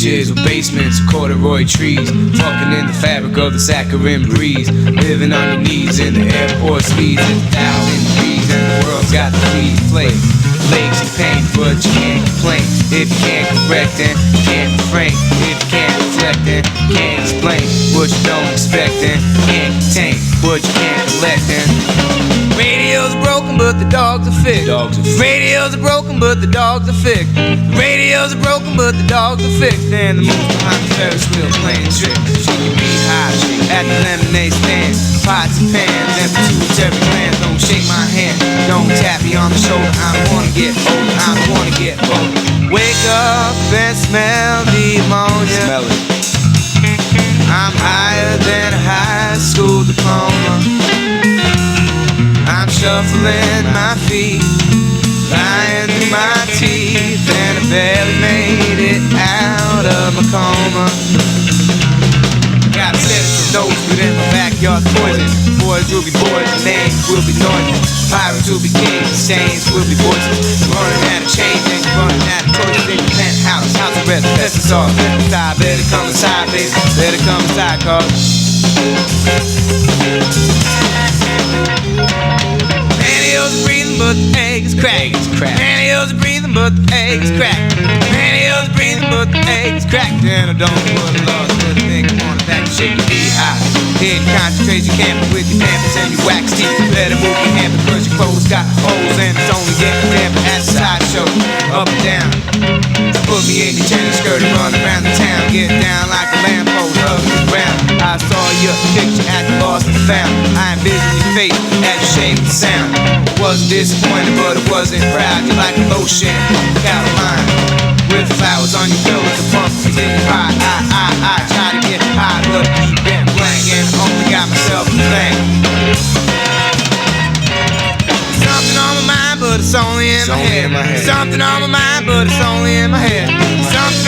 cottages with basements of corduroy trees, fucking in the fabric of the saccharine breeze, living on your knees in the airport speeds at 1,000 degrees, and the world's got the please play. Lakes and pain, but you can't complain. If you can't correct, then you can't refrain. If you can't reflect, then you can't explain what you don't expect, then you can't contain what you can't collect. And radios are broken, but the dogs are fixed. Radios are broken, but the dogs are fixed. Radios are broken, but the dogs are fixed. And the moon's behind the Ferris wheel playing tricks. Shake your beehive at the lemonade stand. Pots and pans and pituitary glands. Don't shake my hand, don't tap me on the shoulder. I don't wanna get older, I don't wanna get older. Wake up and smell the ammonia. Smell it. I'm higher than a high school diploma. I'm shuffling my feet, lying through my teeth, and I barely made it out of my coma. Got a set of those within my backyard poison. Boys will be boys, and names will be noisy. Pirates will be kings, and stains will be voices. You're running out of change, and you're running out of choices. In your penthouse, house arrest, pesticide, pesticide. Better come inside, baby. Better come inside, cause pantyhose are breathing, but the egg is cracked. Pantyhose are breathing, but the egg is cracked. Pantyhose are breathing, but the egg is cracked. And I don't know what the Lord's gonna think. I wanna back and shake your beehive. Head concentrate, you can't be with your pampers and your wax teeth. Better move your hand because your clothes got holes and it's only getting damper at the sideshow. Up and down. Put me in your tennis skirt and run around the town. Get down like a lamppost, hug the ground. I saw your picture at the lost and found. I envisioned your face as you shame the sound. Wasn't disappointed, but it wasn't proud. You're like a lotion, Caroline, with flowers on your pillows and pumpkins in your pie. I try to get high, but I keep getting blank, and I only got myself to thank. Something on my mind, but it's only in my head. Something on my mind, but it's only in my head. Something